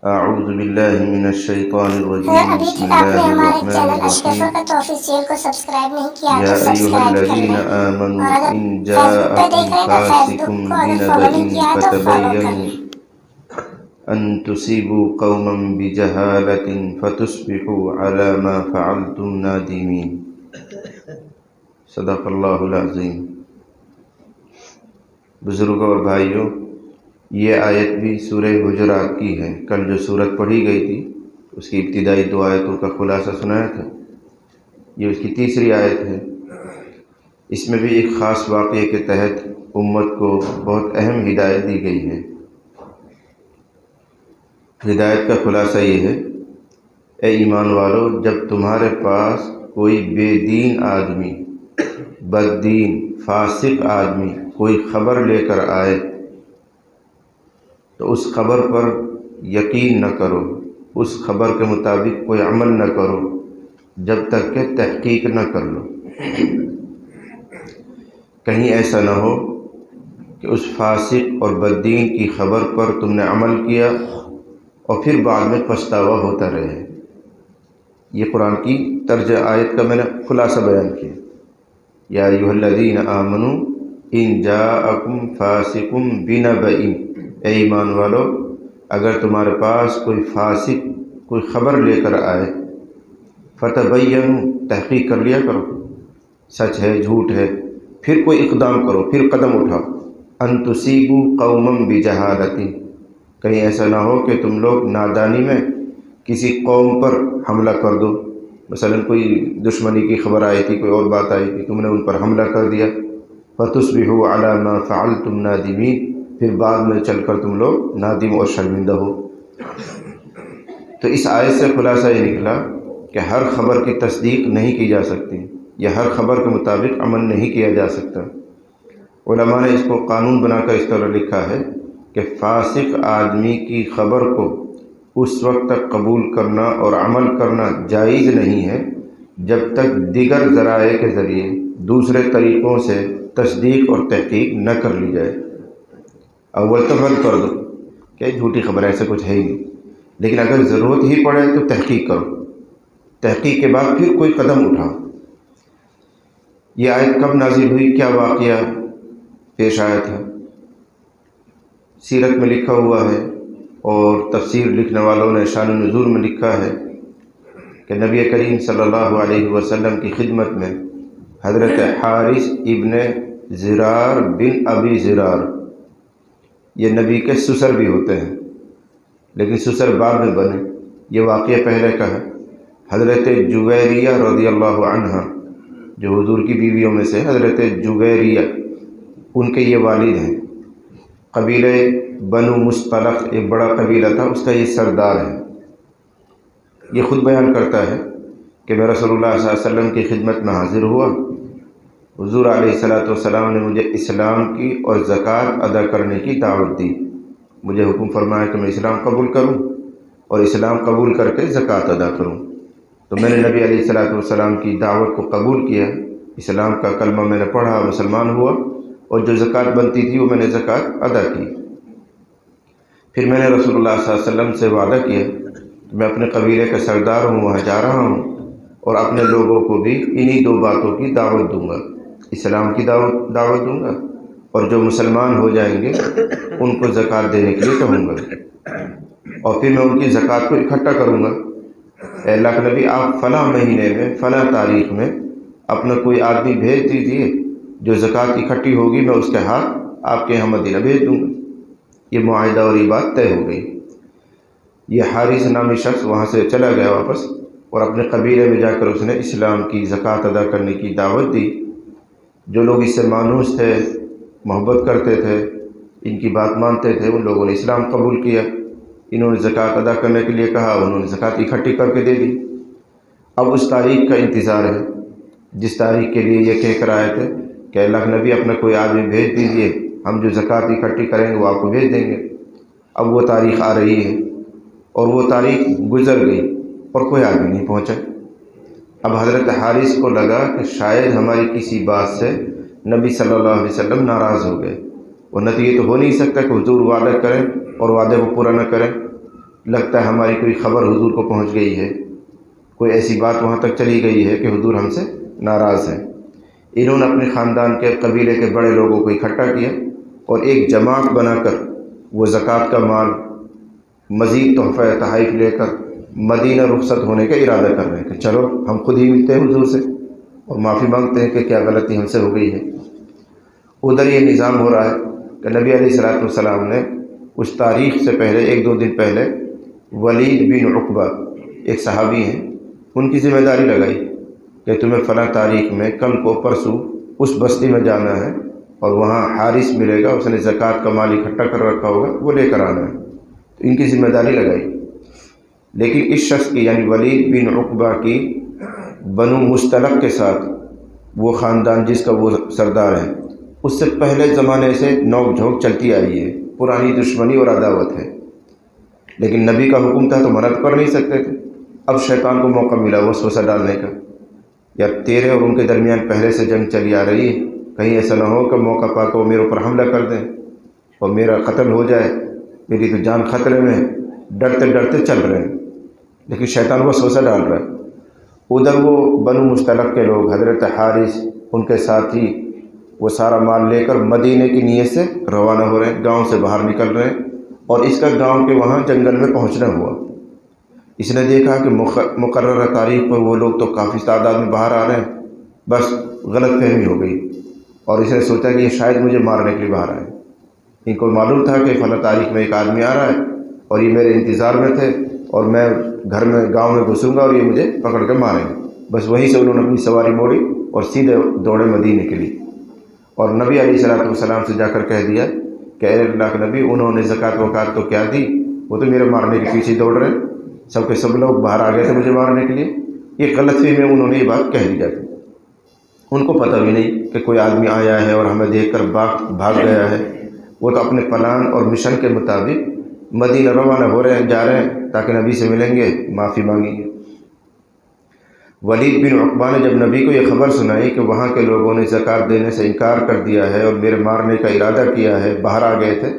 اعوذ باللہ من الشیطان الرجیم ابھی بسم تک آپ نے اللہ ہمارے الرحمن چینل الرحیم اشرف آفیشیل کو سبسکرائب نہیں کیا یا تو ایہا سبسکرائب کر الذین لیں، آمنوا اور اگر ان فیس بک پہ دیکھ جاءکم رہے ہیں تو فیس فاسق بک کو اگر فالو بنبأ نہیں کیا ہے تو فالو کر فتبینوا لیں۔ ان تصیبوا قوما بجہالة فتصبحوا علی ما فعلتم نادمین۔ صدق اللہ العظیم۔ بزرگوں اور بھائیوں، یہ آیت بھی سورہ حجرات کی ہے۔ کل جو سورت پڑھی گئی تھی اس کی ابتدائی 2 آیتوں کا خلاصہ سنایا تھا، یہ اس کی تیسری آیت ہے۔ اس میں بھی ایک خاص واقعے کے تحت امت کو بہت اہم ہدایت دی گئی ہے۔ ہدایت کا خلاصہ یہ ہے، اے ایمان والو، جب تمہارے پاس کوئی بے دین آدمی، بد دین، فاسق آدمی کوئی خبر لے کر آئے تو اس خبر پر یقین نہ کرو، اس خبر کے مطابق کوئی عمل نہ کرو جب تک کہ تحقیق نہ کر لو۔ کہیں ایسا نہ ہو کہ اس فاسق اور بددین کی خبر پر تم نے عمل کیا اور پھر بعد میں پچھتاوا ہوتا رہے۔ یہ قرآن کی طرز آیت کا میں نے خلاصہ بیان کیا۔ یا ایھا الذین آمنوا ان جاءکم فاسق بنبأ، اے ایمان والو، اگر تمہارے پاس کوئی فاسق کوئی خبر لے کر آئے، فتبینوا، تحقیق کر لیا کرو، سچ ہے جھوٹ ہے، پھر کوئی اقدام کرو، پھر قدم اٹھاؤ۔ ان تصیبوا قوما بجہالۃ، کہیں ایسا نہ ہو کہ تم لوگ نادانی میں کسی قوم پر حملہ کر دو۔ مثلا کوئی دشمنی کی خبر آئی تھی، کوئی اور بات آئی تھی، تم نے ان پر حملہ کر دیا، فتصبحوا علی ما فعلتم نادمین، پھر بعد میں چل کر تم لوگ نادم اور شرمندہ ہو۔ تو اس آیت سے خلاصہ یہ نکلا کہ ہر خبر کی تصدیق نہیں کی جا سکتی، یا ہر خبر کے مطابق عمل نہیں کیا جا سکتا۔ علماء نے اس کو قانون بنا کر اس طرح لکھا ہے کہ فاسق آدمی کی خبر کو اس وقت تک قبول کرنا اور عمل کرنا جائز نہیں ہے جب تک دیگر ذرائع کے ذریعے دوسرے طریقوں سے تصدیق اور تحقیق نہ کر لی جائے۔ اول تو رد کر دو کہ جھوٹی خبر ہے، ایسا کچھ ہے ہی نہیں، لیکن اگر ضرورت ہی پڑے تو تحقیق کرو، تحقیق کے بعد پھر کوئی قدم اٹھاؤ۔ یہ آیت کب نازل ہوئی، کیا واقعہ پیش آیا تھا؟ سیرت میں لکھا ہوا ہے اور تفسیر لکھنے والوں نے شان النزول میں لکھا ہے کہ نبی کریم صلی اللہ علیہ وسلم کی خدمت میں حضرت حارث ابن زرار بن ابی زرار، یہ نبی کے سسر بھی ہوتے ہیں لیکن سسر بعد میں بنے، یہ واقعہ پہلے کا ہے۔ حضرت جویریہ رضی اللہ عنہ جو حضور کی بیویوں میں سے حضرت جویریہ، ان کے یہ والد ہیں۔ قبیلہ بنو مصطلق ایک بڑا قبیلہ تھا، اس کا یہ سردار ہے۔ یہ خود بیان کرتا ہے کہ میں رسول اللہ صلی اللہ علیہ وسلم کی خدمت میں حاضر ہوا، حضور علیہ السلام نے مجھے اسلام کی اور زکوٰۃ ادا کرنے کی دعوت دی۔ مجھے حکم فرمایا کہ میں اسلام قبول کروں اور اسلام قبول کر کے زکوٰۃ ادا کروں۔ تو میں نے نبی علیہ السلام کی دعوت کو قبول کیا، اسلام کا کلمہ میں نے پڑھا، مسلمان ہوا، اور جو زکوٰۃ بنتی تھی وہ میں نے زکوٰۃ ادا کی۔ پھر میں نے رسول اللہ صلی اللہ علیہ وسلم سے وعدہ کیا کہ میں اپنے قبیلے کا سردار ہوں، وہاں جا رہا ہوں اور اپنے لوگوں کو بھی انہی 2 باتوں کی دعوت دوں گا، اسلام کی دعوت دوں گا، اور جو مسلمان ہو جائیں گے ان کو زکوٰۃ دینے کے لیے کہوں گا، اور پھر میں ان کی زکوٰۃ کو اکٹھا کروں گا۔ اے اللہ کے نبی، آپ فلاں مہینے میں فلاں تاریخ میں اپنا کوئی آدمی بھیج دیجیے، جو زکوٰۃ اکٹھی ہوگی میں اس کے ہاتھ آپ کے یہاں مدینہ بھیج دوں گا۔ یہ معاہدہ اور یہ بات طے ہو گئی۔ یہ حارث نامی شخص وہاں سے چلا گیا واپس، اور اپنے قبیلے میں جا کر اس نے اسلام کی زکوٰۃ ادا کرنے کی دعوت دی۔ جو لوگ اس سے مانوس تھے، محبت کرتے تھے، ان کی بات مانتے تھے، ان لوگوں نے اسلام قبول کیا۔ انہوں نے زکوٰۃ ادا کرنے کے لیے کہا، انہوں نے زکوٰۃ اکٹھی کر کے دے دی۔ اب اس تاریخ کا انتظار ہے جس تاریخ کے لیے یہ کہہ کر آئے تھے کہ اللہ کے نبی اپنا کوئی آدمی بھیج دیجیے، ہم جو زکوٰۃ اکٹھی کریں گے وہ آپ کو بھیج دیں گے۔ اب وہ تاریخ آ رہی ہے اور وہ تاریخ گزر گئی اور کوئی آدمی نہیں پہنچا۔ اب حضرت حارث کو لگا کہ شاید ہماری کسی بات سے نبی صلی اللہ علیہ وسلم ناراض ہو گئے، ورنہ تو یہ تو ہو نہیں سکتا کہ حضور وعدہ کریں اور وعدے کو پورا نہ کریں۔ لگتا ہے ہماری کوئی خبر حضور کو پہنچ گئی ہے، کوئی ایسی بات وہاں تک چلی گئی ہے کہ حضور ہم سے ناراض ہیں۔ انہوں نے اپنے خاندان کے قبیلے کے بڑے لوگوں کو اکٹھا کیا اور ایک جماعت بنا کر وہ زکوٰۃ کا مال مزید تحفہ تحائف لے کر مدینہ رخصت ہونے کا ارادہ کر رہے ہیں کہ چلو ہم خود ہی ملتے ہیں حضور سے اور معافی مانگتے ہیں کہ کیا غلطی ہم سے ہو گئی ہے۔ ادھر یہ نظام ہو رہا ہے کہ نبی علیہ الصلوۃ والسلام نے اس تاریخ سے پہلے 1-2 دن پہلے ولید بن عقبہ ایک صحابی ہیں، ان کی ذمہ داری لگائی کہ تمہیں فلاں تاریخ میں کل کو پرسوں اس بستی میں جانا ہے اور وہاں حارث ملے گا، اس نے زکوٰۃ کا مال اکٹھا کر رکھا ہوگا، وہ لے کر آنا ہے۔ تو ان کی ذمہ داری لگائی، لیکن اس شخص کی یعنی ولید بن عقبہ کی بنو مستلق کے ساتھ وہ خاندان جس کا وہ سردار ہے، اس سے پہلے زمانے سے نوک جھونک چلتی آئی ہے، پرانی دشمنی اور عداوت ہے، لیکن نبی کا حکم تھا تو منع کر نہیں سکتے تھے۔ اب شیطان کو موقع ملا وسوسہ ڈالنے کا، یا تیرے اور ان کے درمیان پہلے سے جنگ چلی آ رہی ہے، کہیں ایسا نہ ہو کہ موقع پا کے وہ میرے اوپر حملہ کر دیں اور میرا قتل ہو جائے، میری تو جان خطرے میں ہے، ڈرتے ڈرتے چل رہے ہیں، لیکن شیطان وسوسہ ڈال رہا ہے۔ ادھر وہ بنو مستلق کے لوگ حضرت حارث ان کے ساتھی وہ سارا مال لے کر مدینے کی نیت سے روانہ ہو رہے ہیں، گاؤں سے باہر نکل رہے ہیں، اور اس کا گاؤں کے وہاں جنگل میں پہنچنا ہوا۔ اس نے دیکھا کہ مقررہ تاریخ پر وہ لوگ تو کافی تعداد میں باہر آ رہے ہیں، بس غلط فہمی ہو گئی، اور اس نے سوچا کہ یہ شاید مجھے مارنے کے لیے باہر آئے۔ ان کو معلوم تھا کہ فلاں تاریخ میں ایک آدمی آ رہا ہے اور یہ میرے انتظار میں تھے، اور میں گھر میں گاؤں میں گھسوں گا اور یہ مجھے پکڑ کے ماریں گے۔ بس وہیں سے انہوں نے اپنی سواری موڑی اور سیدھے دوڑے مدینے کے لیے، اور نبی علیہ الصلوۃ والسلام سے جا کر کہہ دیا کہ اے اللہ کے نبی، انہوں نے زکوٰۃ وکات تو کیا دی، وہ تو میرے مارنے کے پیچھے دوڑ رہے ہیں، سب کے سب لوگ باہر آ گئے تھے مجھے مارنے کے لیے۔ یہ غلط فہمی میں انہوں نے یہ بات کہہ دی جاتی، ان کو پتہ بھی نہیں کہ کوئی آدمی آیا ہے اور ہمیں دیکھ کر بھاگ گیا ہے۔ وہ تو اپنے پلان اور مشن کے مطابق مدینہ روانہ ہو رہے ہیں، جا رہے ہیں تاکہ نبی سے ملیں گے، معافی مانگیں گے۔ ولید بن عقبہ نے جب نبی کو یہ خبر سنائی کہ وہاں کے لوگوں نے زکوٰۃ دینے سے انکار کر دیا ہے اور میرے مارنے کا ارادہ کیا ہے، باہر آ گئے تھے،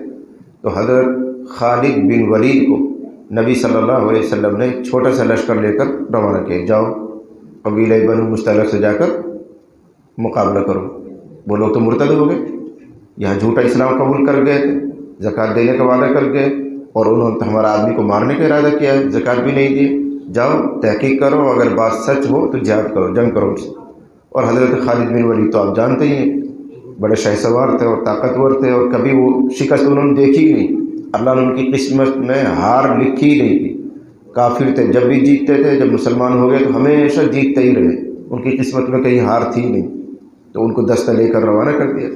تو حضرت خالد بن ولید کو نبی صلی اللہ علیہ وسلم نے چھوٹا سا لشکر لے کر روانہ کیا، جاؤ قبیلہ بنو مستلق سے جا کر مقابلہ کرو۔ وہ لوگ تو مرتد ہو گئے، یہاں جھوٹا اسلام قبول کر گئے تھے، زکوٰۃ دینے کا وعدہ کر گئے، اور انہوں نے ہمارا آدمی کو مارنے کا ارادہ کیا ہے، زکوٰۃ بھی نہیں دی۔ جاؤ تحقیق کرو، اگر بات سچ ہو تو جہاد کرو، جنگ کرو ان سے۔ اور حضرت خالد بن ولید تو آپ جانتے ہی ہیں، بڑے شہ سوار تھے اور طاقتور تھے، اور کبھی وہ شکست انہوں نے دیکھی ہی نہیں، اللہ نے ان کی قسمت میں ہار لکھی ہی نہیں تھی۔ کافر تھے، جب بھی جیتتے تھے، جب مسلمان ہو گئے تو ہمیشہ جیتتے ہی رہے، ان کی قسمت میں کہیں ہار تھی نہیں، تو ان کو دستہ لے کر روانہ کر دیا۔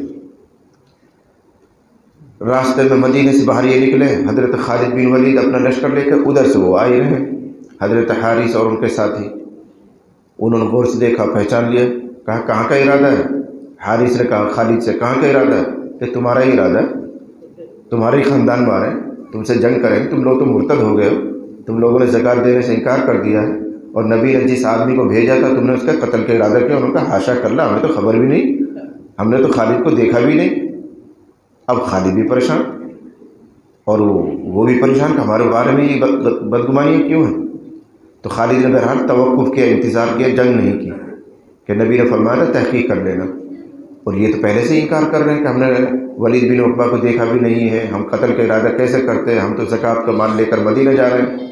راستے میں مدینے سے باہر یہ نکلے، حضرت خالد بن ولید اپنا لشکر لے کر ادھر سے وہ آئے رہے، حضرت حارث اور ان کے ساتھی، انہوں نے غور سے دیکھا، پہچان لیا، کہا کہاں کا ارادہ ہے؟ حارث نے کہا خالد سے، کہاں کا ارادہ ہے؟ کہ تمہارا ہی ارادہ ہے، تمہارے ہی خاندان مارے، تم سے جنگ کریں، تم لوگ تو مرتد ہو گئے ہو، تم لوگوں نے زکوٰۃ دینے سے انکار کر دیا ہے، اور نبی نے جس آدمی کو بھیجا تھا تم نے اس کا قتل کا ارادہ کیا۔ انہوں نے کہا حاشا کر اللہ، ہمیں تو خبر بھی نہیں، ہم نے تو خالد کو دیکھا بھی نہیں۔ اب خالد بھی پریشان اور وہ بھی پریشان کہ ہمارے بارے میں یہ بدگمانیاں کیوں ہیں۔ تو خالد نے بہرحال توقف کیا، انتظار کیا، جنگ نہیں کی، کہ نبی نے فرمایا تھا تحقیق کر لینا، اور یہ تو پہلے سے ہی انکار کر رہے ہیں کہ ہم نے ولید بن عقبہ کو دیکھا بھی نہیں ہے، ہم قتل کا ارادہ کیسے کرتے ہیں، ہم تو زکوٰۃ کا مال لے کر مدینہ جا رہے ہیں۔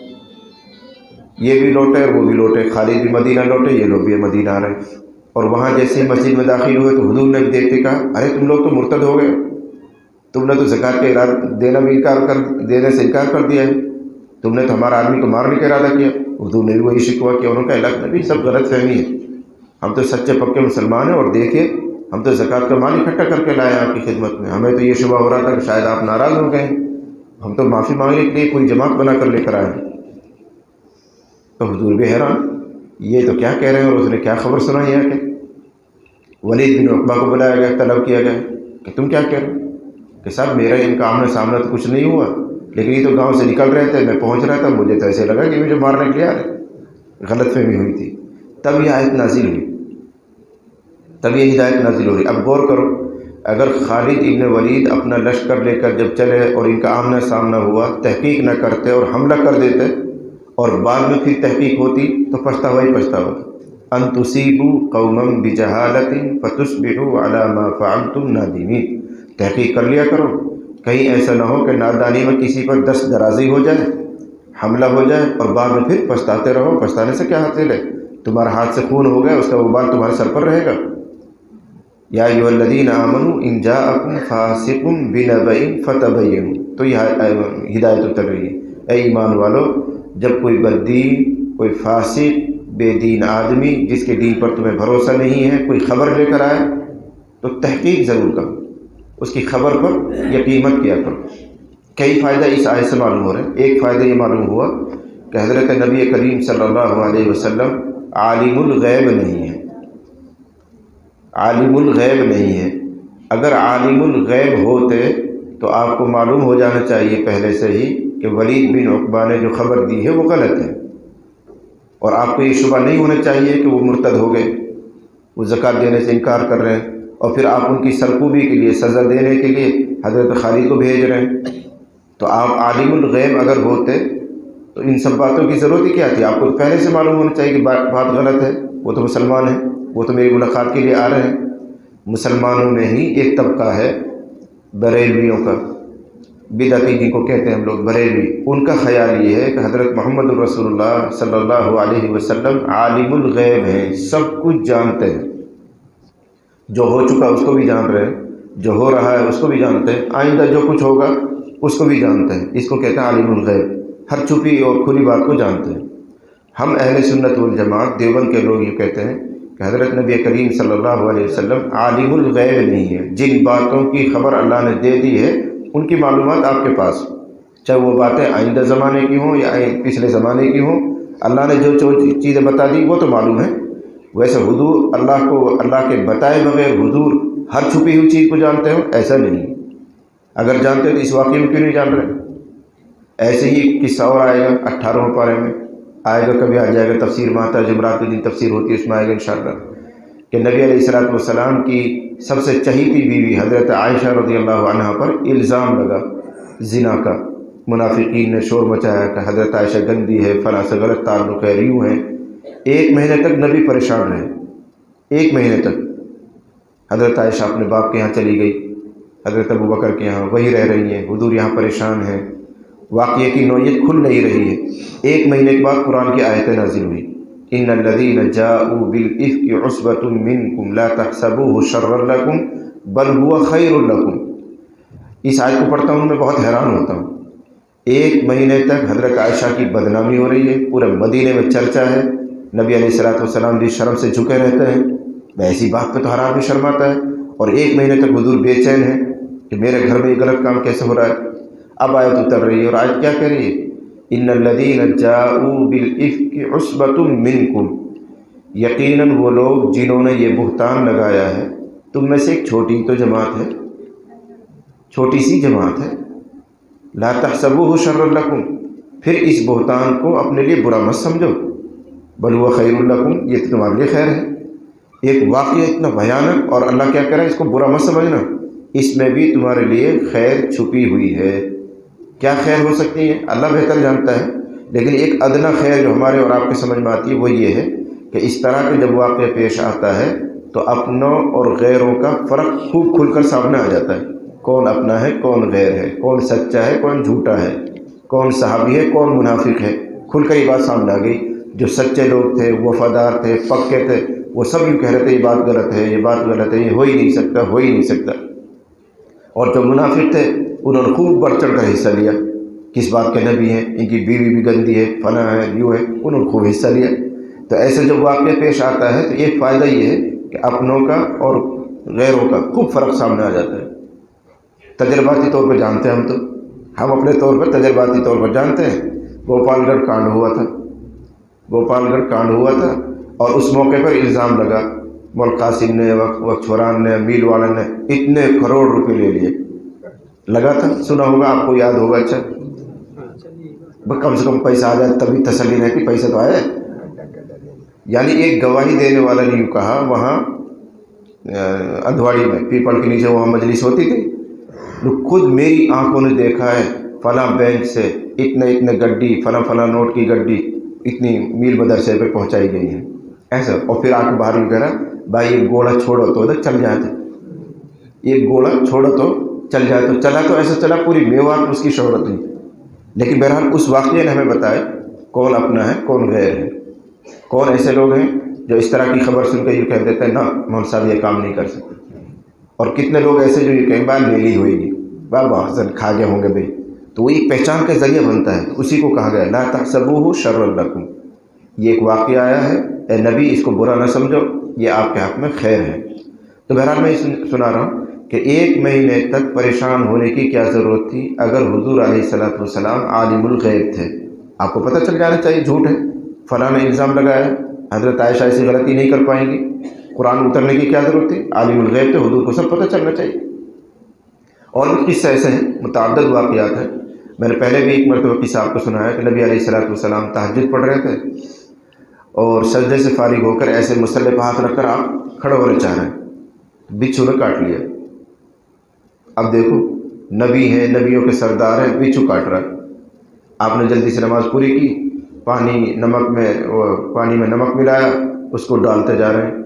یہ بھی لوٹے اور وہ بھی لوٹے، خالد بھی مدینہ لوٹے، یہ لوگ بھی مدینہ آ رہے ہیں، اور وہاں جیسے ہی مسجد میں داخل ہوئے تو حضور نے بھی دیکھتے کہا ارے تم لوگ تو مرتد ہو گئے، تم نے تو زکوٰۃ کا ارادہ دینے سے انکار کر دیا ہے، تم نے تو ہمارا آدمی کو مارنے کا ارادہ کیا۔ حضور نے بھی وہی شکوہ کیا، انہوں نے کہا اللہ نبی سب غلط فہمی ہے، ہم تو سچے پکے مسلمان ہیں، اور دیکھیے ہم تو زکوٰۃ کا مال اکٹھا کر کے لائے آپ کی خدمت میں، ہمیں تو یہ شبہ ہو رہا تھا کہ شاید آپ ناراض ہو گئے، ہم تو معافی مانگنے کے لیے کوئی جماعت بنا کر لے کر آئے۔ تو حضور بھی حیران، یہ تو کیا کہہ رہے ہیں، اور اس نے کیا خبر سنائی ہے کہ ولید بن عقبہ کو بلایا گیا، طلب کیا گیا کہ تم کیا کہہ رہے ہو؟ کہ صاحب میرا ان کا آمنے سامنے تو کچھ نہیں ہوا، لیکن یہ تو گاؤں سے نکل رہے تھے، میں پہنچ رہا تھا، مجھے تو ایسے لگا کہ مجھے مارنے کے لیے آ رہے، غلط فہمی ہوئی تھی۔ تب یہ آیت نازل ہوئی، تب یہ ہدایت نازل ہو رہی۔ اب غور کرو، اگر خالد ابن ولید اپنا لشکر لے کر جب چلے اور ان کا آمنا سامنا ہوا، تحقیق نہ کرتے اور حملہ کر دیتے اور بعد میں پھر تحقیق ہوتی تو پچھتاوا ہی پچھتاوا تھا۔ ان تصیبوا قوما بجہالۃ فتصبحوا علی ما فعلتم نادمین، تحقیق کر لیا کرو، کہیں ایسا نہ ہو کہ نادانی میں کسی پر دست درازی ہو جائے، حملہ ہو جائے اور بعد میں پھر پچھتاتے رہو۔ پچھتانے سے کیا حاصل ہے؟ تمہارا ہاتھ سے خون ہو گیا، اس کا وبال تمہارے سر پر رہے گا۔ یا ایھا الذین آمنوا ان جاءکم فاسق بنبأ فتبینوا، تو یہ ہدایت اتر رہی ہے، اے ایمان والو جب کوئی بددین، کوئی فاسق، بے دین آدمی جس کے دین پر تمہیں بھروسہ نہیں ہے کوئی خبر لے کر آئے تو تحقیق ضرور کرو، اس کی خبر پر یقین مت کیا کرو۔ کئی فائدہ اس آیت سے معلوم ہو رہے ہیں۔ ایک فائدہ یہ معلوم ہوا کہ حضرت نبی کریم صلی اللہ علیہ وسلم عالم الغیب نہیں ہے، عالم الغیب نہیں ہے۔ اگر عالم الغیب ہوتے تو آپ کو معلوم ہو جانا چاہیے پہلے سے ہی کہ ولید بن عقبہ نے جو خبر دی ہے وہ غلط ہے، اور آپ کو یہ شبہ نہیں ہونا چاہیے کہ وہ مرتد ہو گئے، وہ زکوٰۃ دینے سے انکار کر رہے ہیں، اور پھر آپ ان کی سرکوبی کے لیے، سزا دینے کے لیے حضرت خالد کو بھیج رہے ہیں۔ تو آپ عالم الغیب اگر ہوتے تو ان سب باتوں کی ضرورت ہی کیا تھی؟ آپ کو پہلے سے معلوم ہونا چاہیے کہ بات غلط ہے، وہ تو مسلمان ہیں، وہ تو میری ملاقات کے لیے آ رہے ہیں۔ مسلمانوں میں ہی ایک طبقہ ہے بریلویوں کا، بدعتی جن کو کہتے ہیں ہم لوگ بریلوی، ان کا خیال یہ ہے کہ حضرت محمد رسول اللہ صلی اللہ علیہ وسلم عالم الغیب ہیں، سب کچھ جانتے ہیں، جو ہو چکا اس کو بھی جان رہے ہیں، جو ہو رہا ہے اس کو بھی جانتے ہیں، آئندہ جو کچھ ہوگا اس کو بھی جانتے ہیں۔ اس کو کہتے ہیں عالم الغیب، ہر چھپی اور کھلی بات کو جانتے ہیں۔ ہم اہل سنت والجماعت دیوبند کے لوگ یہ کہتے ہیں کہ حضرت نبی کریم صلی اللہ علیہ وسلم عالم الغیب نہیں ہے، جن باتوں کی خبر اللہ نے دے دی ہے ان کی معلومات آپ کے پاس، چاہے وہ باتیں آئندہ زمانے کی ہوں یا پچھلے زمانے کی ہوں، اللہ نے جو چیزیں بتا دی وہ تو معلوم ہے۔ ویسے حضور اللہ کو، اللہ کے بتائے بغیر حضور ہر چھپی ہوئی چیز کو جانتے ہو، ایسا نہیں۔ اگر جانتے تو اس واقعے میں کیوں نہیں جان رہے؟ ایسے ہی قصہ اور آئے گا 18ویں پارے میں آئے گا، کبھی آ جائے گا تفسیر میں آتا ہے، جمعرات کے دن تفسیر ہوتی ہے، اس میں آئے گا انشاءاللہ کہ نبی علیہ الصلوۃ والسلام کی سب سے چہیتی بیوی حضرت عائشہ رضی اللہ عنہا پر الزام لگا زنا کا، منافقین نے شور مچایا کہ حضرت عائشہ گندی ہے، فلاں سے غلط تعلق ہے، یوں ہے۔ 1 مہینے تک نبی پریشان رہے، 1 مہینے تک۔ حضرت عائشہ اپنے باپ کے یہاں چلی گئی، حضرت ابوبکر کے یہاں، وہی رہ رہی ہیں، حضور یہاں پریشان ہیں، واقعے کی نوعیت کھل نہیں رہی ہے۔ 1 مہینے کے بعد قرآن کی آیتیں نازل ہوئی، ان الذین جاءوا بالافک عصبۃ منکم لا تحسبوه شرا لکم بل هو خیر لکم۔ اس آیت کو پڑھتا ہوں میں بہت حیران ہوتا ہوں۔ 1 مہینے تک حضرت عائشہ کی بدنامی ہو رہی ہے، پورے مدینے میں چرچا ہے، نبی علیہ الصلوۃ والسلام بھی شرم سے جھکے رہتے ہیں، ایسی بات پہ تو ہر آدمی شرماتا ہے، اور 1 مہینے تک حضور بے چین ہیں کہ میرے گھر میں یہ غلط کام کیسے ہو رہا ہے۔ اب آیت اتر رہی ہے، اور آیت کیا کہہ رہی ہے؟ ان الذین جاءوا بالافک عصبۃ منکم، یقیناً وہ لوگ جنہوں نے یہ بہتان لگایا ہے تم میں سے ایک چھوٹی تو جماعت ہے، چھوٹی سی جماعت ہے، لا تحسبوه شرا لکم، پھر اس بہتان کو اپنے لیے برا مت سمجھو، بل هو خیر لکم، یہ تو تمہارے لیے خیر ہے۔ ایک واقعہ اتنا بھیانک اور اللہ کیا کہہ رہا ہے، اس کو برا مت سمجھنا، اس میں بھی تمہارے لیے خیر چھپی ہوئی ہے۔ کیا خیر ہو سکتی ہے اللہ بہتر جانتا ہے، لیکن ایک ادنا خیر جو ہمارے اور آپ کے سمجھ میں آتی ہے وہ یہ ہے کہ اس طرح کے جب واقعہ پیش آتا ہے تو اپنوں اور غیروں کا فرق خوب کھل کر سامنے آ جاتا ہے، کون اپنا ہے کون غیر ہے، کون سچا ہے کون جھوٹا ہے، کون صحابی ہے کون منافق ہے، کھل کر یہ بات سامنے آ گئی۔ جو سچے لوگ تھے، وفادار تھے، پکے تھے، وہ سب یوں کہہ رہے تھے یہ بات غلط ہے، یہ بات غلط ہے، یہ ہو ہی نہیں سکتا، ہو ہی نہیں سکتا، اور جو منافق تھے انہوں نے خوب بڑھ چڑھ کر حصہ لیا، کس بات کے نبی ہیں، ان کی بیوی بھی گندی ہے، فلاں ہے، یوں ہے، انہوں نے خوب حصہ لیا۔ تو ایسے جب واقعہ پیش آتا ہے تو ایک فائدہ یہ ہے کہ اپنوں کا اور غیروں کا خوب فرق سامنے آ جاتا ہے۔ تجرباتی طور پر جانتے ہیں ہم اپنے طور پر تجرباتی طور پر جانتے ہیں، گوپال گڑھ کانڈ ہوا تھا، گوپال گڑھ کانڈ ہوا تھا، اور اس موقع پر الزام لگا، مول قاسم نے، وقت نے، میل والے نے اتنے کروڑ روپے لے لیے، لگا تھا، سنا ہوگا آپ کو، یاد ہوگا۔ اچھا کم سے کم پیسہ آ جائے تبھی تسلی رہتی، پیسہ تو آیا ہے۔ یعنی ایک گواہی دینے والا نے یوں کہا وہاں اندھواڑی میں پیپل کے نیچے وہاں مجلس ہوتی تھی، تو خود میری آنکھوں نے دیکھا ہے فلاں بینک سے اتنے گڈی فلاں نوٹ کی گڈی اتنی میل مدرسے پہ پہنچائی گئی ہے ایسا. اور پھر آ کے باہر بھی کہہ رہا بھائی یہ گھوڑا چھوڑو تو ادھر چل جاتے، یہ گھوڑا چھوڑو تو چل جائے. تو چلا تو ایسا چلا پوری میوات میں اس کی شہرت ہوئی. لیکن بہرحال اس واقعے نے ہمیں بتایا کون اپنا ہے کون غیر ہے. کون ایسے لوگ ہیں جو اس طرح کی خبر سن کے یہ کہہ دیتے ہیں نا مول صاحب یہ کام نہیں کر سکتے، اور کتنے لوگ ایسے جو یہ کہیں بار لے لی ہوئے گی بابا حسن کھا گئے ہوں گے بھائی. تو وہ ایک پہچان کا ذریعہ بنتا ہے. اسی کو کہا گیا لا تحسبوہ شرا لکم، یہ ایک واقعہ آیا ہے اے نبی اس کو برا نہ سمجھو، یہ آپ کے حق میں خیر ہے. تو بہرحال میں سنا رہا ہوں کہ 1 مہینے تک پریشان ہونے کی کیا ضرورت تھی اگر حضور علیہ الصلوۃ والسلام عالم الغیب تھے. آپ کو پتہ چل جانا چاہیے جھوٹ ہے، فلاں نے الزام لگایا، حضرت عائشہ ایسی غلطی نہیں کر پائیں گی. قرآن اترنے کی کیا ضرورت تھی؟ عالم الغیب تھے، حضور کو سب پتہ چلنا چاہیے. اور بھی قصے ایسے ہیں، متعدد واقعات ہیں. میں نے پہلے بھی ایک مرتبہ قصہ آپ کو سنایا کہ نبی علیہ الصلوۃ والسلام تہجد پڑھ رہے تھے اور سجدے سے فارغ ہو کر ایسے مصلی پہ ہاتھ رکھ کر آپ کھڑے ہونے چاہ رہے ہیں، بچھو نے کاٹ لیا. اب دیکھو نبی ہیں، نبیوں کے سردار ہیں، بچھو کاٹ رہا ہے. آپ نے جلدی سے نماز پوری کی، پانی میں نمک ملایا، اس کو ڈالتے جا رہے ہیں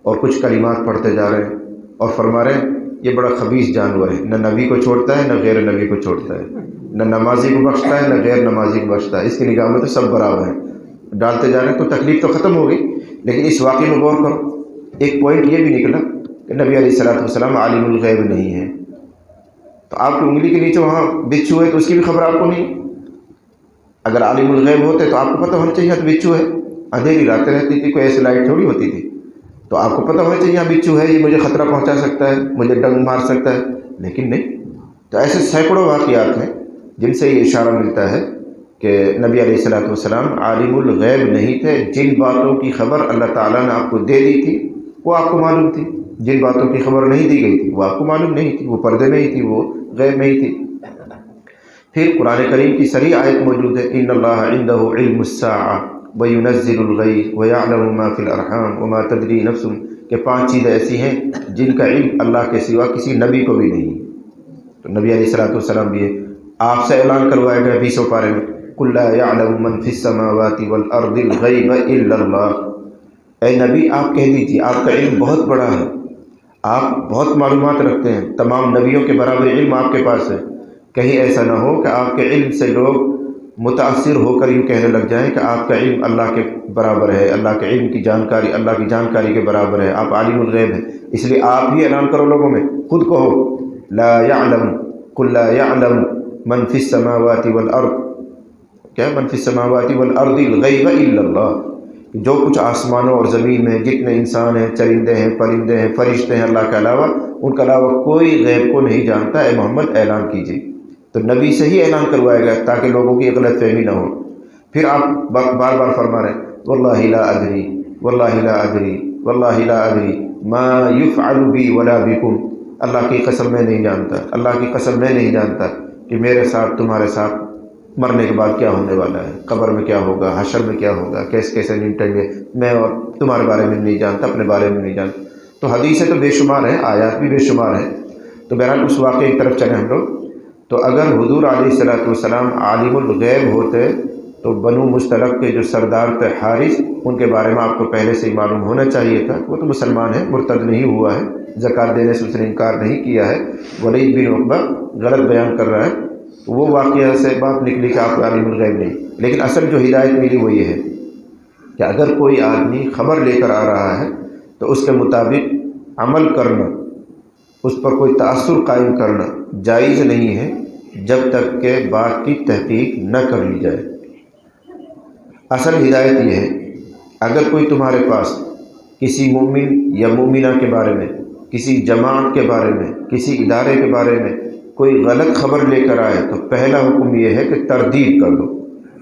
اور کچھ کلمات پڑھتے جا رہے ہیں اور فرما رہے ہیں یہ بڑا خبیث جانور ہے، نہ نبی کو چھوڑتا ہے نہ غیر نبی کو چھوڑتا ہے، نہ نمازی کو بخشتا ہے نہ غیر نمازی کو بخشتا ہے، اس کی نگاہ میں تو سب برابر ہیں. ڈالتے جا رہے ہیں. تو تکلیف تو ختم ہو گئی، لیکن اس واقعے میں غور کرو، ایک پوائنٹ یہ بھی نکلا کہ نبی علیہ الصلوۃ والسلام عالم الغیب نہیں ہے. تو آپ کی انگلی کے نیچے وہاں بچھو ہے تو اس کی بھی خبر آپ کو نہیں. اگر عالم الغیب ہوتے تو آپ کو پتہ ہونا چاہیے یہاں بچھو ہے. اندھیری راتیں رہتی تھی، کوئی ایسی لائٹ تھوڑی ہوتی تھی، تو آپ کو پتہ ہونا چاہیے یہاں بچھو ہے، یہ مجھے خطرہ پہنچا سکتا ہے، مجھے ڈنگ مار سکتا ہے، لیکن نہیں. تو ایسے سینکڑوں واقعات ہیں جن سے یہ اشارہ ملتا ہے کہ نبی علیہ الصلوۃ والسلام عالم الغیب نہیں تھے. جن باتوں کی خبر اللہ تعالیٰ نے آپ کو دے دی تھی وہ آپ کو معلوم تھی، جن باتوں کی خبر نہیں دی گئی تھی وہ آپ کو معلوم نہیں تھی، وہ پردے میں ہی تھی، وہ غیب میں ہی تھی. پھر قرآن کریم کی صریح آیت موجود ہے ان اللہ عندہ علم الساعہ وینزل الغیث ویعلم ما فی الارحام وما تدری نفس، کہ 5 چیزیں ایسی ہیں جن کا علم اللہ کے سوا کسی نبی کو بھی نہیں. تو نبی علیہ الصلوۃ والسلام بھی آپ سے اعلان کروائے گئے 20 پارے میں قل لا یعلم من فی السماوات والارض الغیب الا اللہ. اے نبی آپ کہہ دیجیے آپ کا علم بہت بڑا ہے، آپ بہت معلومات رکھتے ہیں، تمام نبیوں کے برابر علم آپ کے پاس ہے. کہیں ایسا نہ ہو کہ آپ کے علم سے لوگ متاثر ہو کر یوں کہنے لگ جائیں کہ آپ کا علم اللہ کے برابر ہے، اللہ کے علم کی جانکاری اللہ کی جانکاری کے برابر ہے، آپ عالم الغیب ہیں. اس لیے آپ ہی اعلان کرو لوگوں میں، خود کہو لا یعلم قل لا یعلم من فی السماوات والارض، کیا من فی السماوات والارض الغیب الا اللہ، جو کچھ آسمانوں اور زمین میں جتنے انسان ہیں، چرندے ہیں، پرندے ہیں، فرشتے ہیں، اللہ کے علاوہ ان کے علاوہ کوئی غیب کو نہیں جانتا. اے محمد اعلان کیجیے. تو نبی سے ہی اعلان کروایا گیا تاکہ لوگوں کی غلط فہمی نہ ہو. پھر آپ بار بار فرما رہے ہیں واللہ لا ادری واللہ لا ادری واللہ لا ادری ما یفعل بی ولا بکم، اللہ کی قسم میں نہیں جانتا، اللہ کی قسم میں نہیں جانتا کہ میرے ساتھ تمہارے ساتھ مرنے کے بعد کیا ہونے والا ہے، قبر میں کیا ہوگا، حشر میں کیا ہوگا، کیسے نمٹیں گے، میں اور تمہارے بارے میں نہیں جانتا، اپنے بارے میں نہیں جانتا. تو حدیثیں تو بے شمار ہیں، آیات بھی بے شمار ہیں. تو بہرحال اس واقعے کی طرف چلیں ہم لوگ. تو اگر حضور علیہ الصلوۃ والسلام عالم الغیب ہوتے تو بنو مستلق کے جو سردار تھے حارث، ان کے بارے میں آپ کو پہلے سے ہی معلوم ہونا چاہیے تھا. وہ تو مسلمان ہے، مرتد نہیں ہوا ہے، زکوٰۃ دینے سے اس نے انکار نہیں کیا ہے. ولید بن عقبہ غلط بیان کر رہا ہے. وہ واقعہ سے بات نکلی کہ آپ عالم الغیب نہیں. لیکن اصل جو ہدایت ملی وہ یہ ہے کہ اگر کوئی آدمی خبر لے کر آ رہا ہے تو اس کے مطابق عمل کرنا، اس پر کوئی تأثر قائم کرنا جائز نہیں ہے جب تک کہ بات کی تحقیق نہ کر لی جائے. اصل ہدایت یہ ہے اگر کوئی تمہارے پاس کسی مومن یا مومنہ کے بارے میں، کسی جماعت کے بارے میں، کسی ادارے کے بارے میں کوئی غلط خبر لے کر آئے تو پہلا حکم یہ ہے کہ تردید کر دو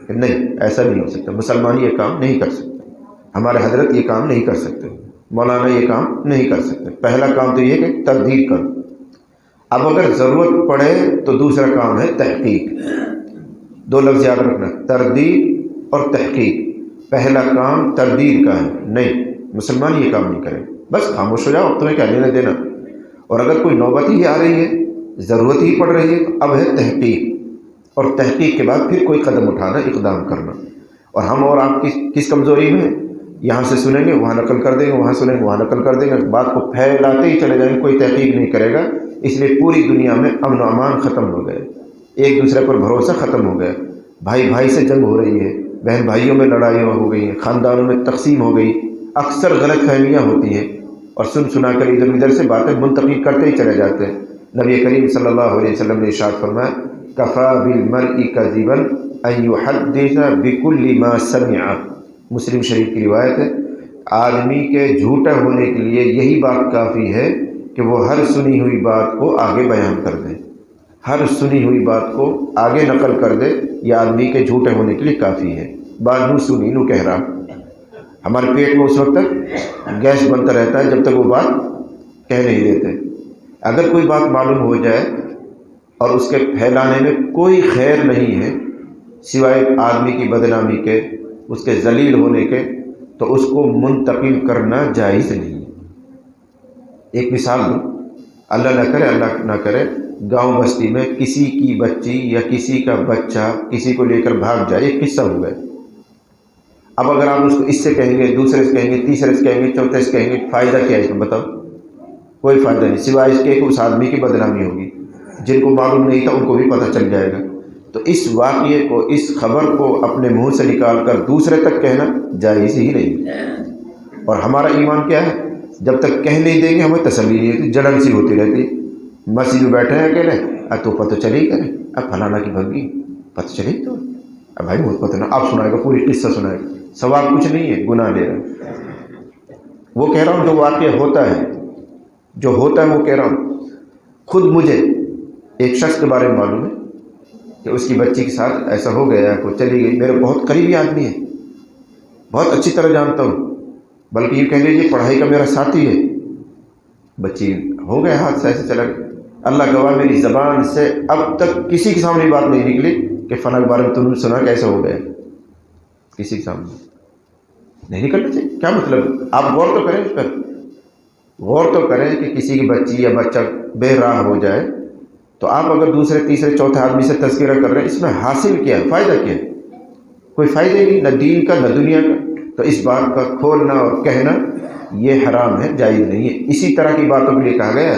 کہ نہیں ایسا نہیں ہو سکتا، مسلمان یہ کام نہیں کر سکتے، ہمارے حضرت یہ کام نہیں کر سکتے، مولانا یہ کام نہیں کر سکتے. پہلا کام تو یہ کہ تردید کرو. اب اگر ضرورت پڑے تو دوسرا کام ہے تحقیق. 2 لفظ یاد رکھنا، تردید اور تحقیق. پہلا کام تردید کا ہے، نہیں مسلمان یہ کام نہیں کریں. بس خاموش ہو جاؤ، اب تمہیں کیا لینا دینا۔ اور اگر کوئی نوبت ہی آ رہی ہے، ضرورت ہی پڑ رہی ہے، تو اب ہے تحقیق، اور تحقیق کے بعد پھر کوئی قدم اٹھانا، اقدام کرنا۔ اور ہم اور آپ کس کمزوری میں ہیں؟ یہاں سے سنیں گے وہاں نقل کر دیں گے، وہاں سنیں گے وہاں نقل کر دیں گے، بات کو پھیلاتے ہی چلے جائیں گے، کوئی تحقیق نہیں کرے گا۔ اس لیے پوری دنیا میں امن و امان ختم ہو گئے، ایک دوسرے پر بھروسہ ختم ہو گیا، بھائی بھائی سے جنگ ہو رہی ہے، بہن بھائیوں میں لڑائیاں ہو گئی ہیں، خاندانوں میں تقسیم ہو گئی، اکثر غلط فہمیاں ہوتی ہیں، اور سنا کر ادھر ادھر سے باتیں منتقل کرتے ہی چلے جاتے ہیں۔ نبی کریم صلی اللہ علیہ وسلم نے ارشاد فرمایا کفا بالمرء کذبا ان یحدث بکل ما سمع، مسلم شریف کی روایت ہے، آدمی کے جھوٹا ہونے کے لیے یہی بات کافی ہے کہ وہ ہر سنی ہوئی بات کو آگے بیان کر دے، ہر سنی ہوئی بات کو آگے نقل کر دے، یہ آدمی کے جھوٹے ہونے کے لیے کافی ہے۔ بات نو سنی نو کہہ رہا، ہمارے پیٹ میں اس وقت تک گیس بنتا رہتا ہے جب تک وہ بات کہہ نہیں دیتے۔ اگر کوئی بات معلوم ہو جائے اور اس کے پھیلانے میں کوئی خیر نہیں ہے سوائے آدمی کی بدنامی کے، اس کے ذلیل ہونے کے، تو اس کو منتقل کرنا جائز نہیں۔ ایک مثال دوں، اللہ نہ کرے گاؤں بستی میں کسی کی بچی یا کسی کا بچہ کسی کو لے کر بھاگ جائے، ایک قصہ ہو گئے۔ اب اگر آپ اس کو اس سے کہیں گے، دوسرے سے کہیں گے، تیسرے سے کہیں گے، چوتھے سے کہیں گے، فائدہ کیا ہے اس میں بتاؤ؟ کوئی فائدہ نہیں، سوائے اس کے کہ اس آدمی کی بدنامی ہوگی، جن کو معلوم نہیں تھا ان کو بھی پتہ چل جائے گا۔ تو اس واقعے کو، اس خبر کو اپنے منہ سے نکال کر دوسرے تک کہنا جائز ہی نہیں۔ اور ہمارا ایمان کیا ہے؟ جب تک کہہ نہیں دیں گے ہمیں تسلی نہیں ہوتی، جلن سی ہوتی رہتی۔ مسجد میں بیٹھے ہیں اکیلے، اب تو پتہ چلی کرے، اب فلانا کی بھگی پتہ چلی تو اب بھائی بہت پتہ نہ، آپ سنائے گا، پوری قصہ سنائے گا، ثواب کچھ نہیں ہے، گناہ لے رہا ہے۔ وہ کہہ رہا ہوں جو واقعہ ہوتا ہے، جو ہوتا ہے وہ کہہ رہا ہوں۔ خود مجھے ایک شخص کے بارے میں معلوم ہے کہ اس کی بچی کے ساتھ ایسا ہو گیا، وہ چلی گئی، میرے بہت قریبی آدمی ہے، بہت اچھی طرح جانتا ہوں، بلکہ یہ کہہ لیجیے پڑھائی کا میرا ساتھی ہے۔ بچی ہو گیا، ہاتھ سے ایسے چلا گیا۔ اللہ گواہ میری زبان سے اب تک کسی کے سامنے بات نہیں نکلی کہ فلاں کے بارے میں تم نے سنا کیسا ہو گیا، کسی کے سامنے نہیں نکلنا چاہیے۔ کیا مطلب؟ آپ غور تو کریں اس پر، غور تو کریں کہ کسی کی بچی یا بچہ بے راہ ہو جائے تو آپ اگر دوسرے تیسرے چوتھے آدمی سے تذکرہ کر رہے ہیں، اس میں حاصل کیا ہے، فائدہ کیا ہے؟ کوئی فائدہ ہی نہیں، نہ دین کا نہ دنیا کا۔ تو اس بات کا کھولنا اور کہنا یہ حرام ہے، جائز نہیں ہے۔ اسی طرح کی باتوں کے لیے کہا گیا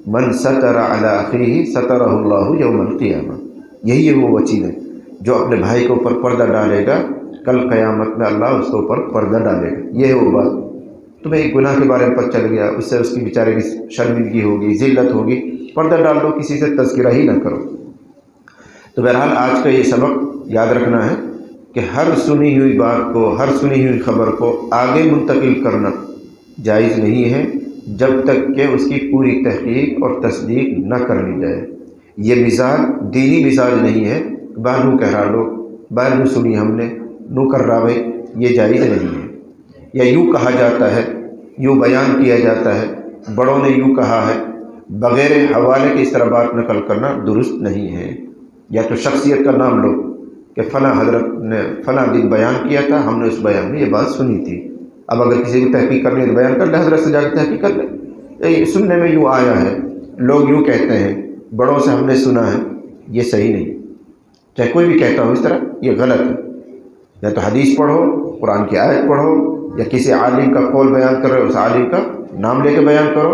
من ستر علی اخیہ سترہ اللہ یوم القیامہ، یہی ہے وہ چیز ہے جو اپنے بھائی کے اوپر پردہ ڈالے گا، کل قیامت میں اللہ اس کے اوپر پردہ ڈالے گا۔ یہ ہے وہ بات۔ تمہیں ایک گناہ کے بارے میں پتہ چل گیا، اس سے اس کی بیچارے کی شرمندگی ہوگی، ذلت ہوگی، پردہ ڈال دو، کسی سے تذکرہ ہی نہ کرو۔ تو بہرحال آج کا یہ سبق یاد رکھنا ہے کہ ہر سنی ہوئی بات کو، ہر سنی ہوئی خبر کو آگے منتقل کرنا جائز نہیں ہے جب تک کہ اس کی پوری تحقیق اور تصدیق نہ کر لی جائے۔ یہ مزاج دینی مزاج نہیں ہے، بانو کہہ رہا لوگ، بانو سنی ہم نے، نو کر رہا بھائی، یہ جائز نہیں ہے۔ یا یوں کہا جاتا ہے، یوں بیان کیا جاتا ہے، بڑوں نے یوں کہا ہے، بغیر حوالے کے اس طرح بات نقل کرنا درست نہیں ہے۔ یا تو شخصیت کا نام لو کہ فلاں حضرت نے فلاں دن بیان کیا تھا، ہم نے اس بیان میں یہ بات سنی تھی۔ اب اگر کسی کو تحقیق کرنی ہے تو بیان کر لے، حضرت سے جا کے تحقیق کر لے، سننے میں یوں آیا ہے، لوگ یوں کہتے ہیں، بڑوں سے ہم نے سنا ہے، یہ صحیح نہیں۔ چاہے کوئی بھی کہتا ہو اس طرح، یہ غلط ہے۔ یا تو حدیث پڑھو، قرآن کی آیت پڑھو، یا کسی عالم کا قول بیان کر رہے ہو اس عالم کا نام لے کے بیان کرو۔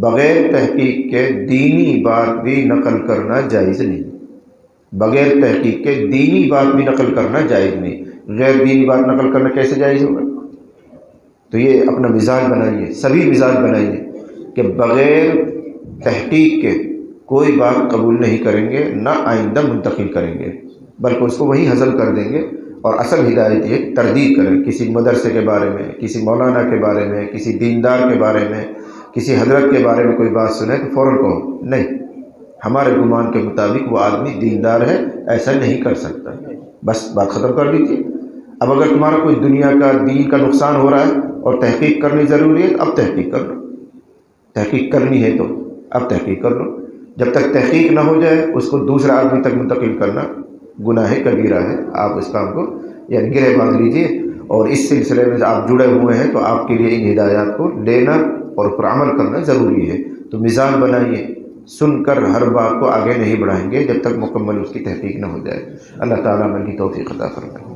بغیر تحقیق کے دینی بات بھی نقل کرنا جائز نہیں، بغیر تحقیق کے دینی بات بھی نقل کرنا جائز نہیں۔ غیر دینی بات نقل کرنا کیسے جائز ہوگا؟ تو یہ اپنا مزاج بنائیے، سبھی مزاج بنائیے کہ بغیر تحقیق کے کوئی بات قبول نہیں کریں گے، نہ آئندہ منتقل کریں گے، بلکہ اس کو وہی ہضم کر دیں گے۔ اور اصل ہدایت یہ تردید کریں، کسی مدرسے کے بارے میں، کسی مولانا کے بارے میں، کسی دیندار کے بارے میں، کسی حضرت کے بارے میں کوئی بات سنے تو فوراً کہو نہیں، ہمارے گمان کے مطابق وہ آدمی دیندار ہے، ایسا نہیں کر سکتا، بس بات ختم کر دیجیے۔ اب اگر تمہارا کوئی دنیا کا دین کا نقصان ہو رہا ہے اور تحقیق کرنی ضروری ہے تو اب تحقیق کر لو، تحقیق کرنی ہے تو اب تحقیق کر لو۔ جب تک تحقیق نہ ہو جائے اس کو دوسرے آدمی تک منتقل کرنا گناہ کبیرہ ہے۔ آپ اس کام کو یعنی گرہ باندھ لیجیے، اور اس سلسلے میں آپ جڑے ہوئے ہیں تو آپ کے لیے ان ہدایات کو لینا اور پر عمل کرنا ضروری ہے. تو مزاج بنائیے، سن کر ہر بات کو آگے نہیں بڑھائیں گے جب تک مکمل اس کی تحقیق نہ ہو جائے. اللہ تعالیٰ ہمیں کی توفیق عطا فرمائے.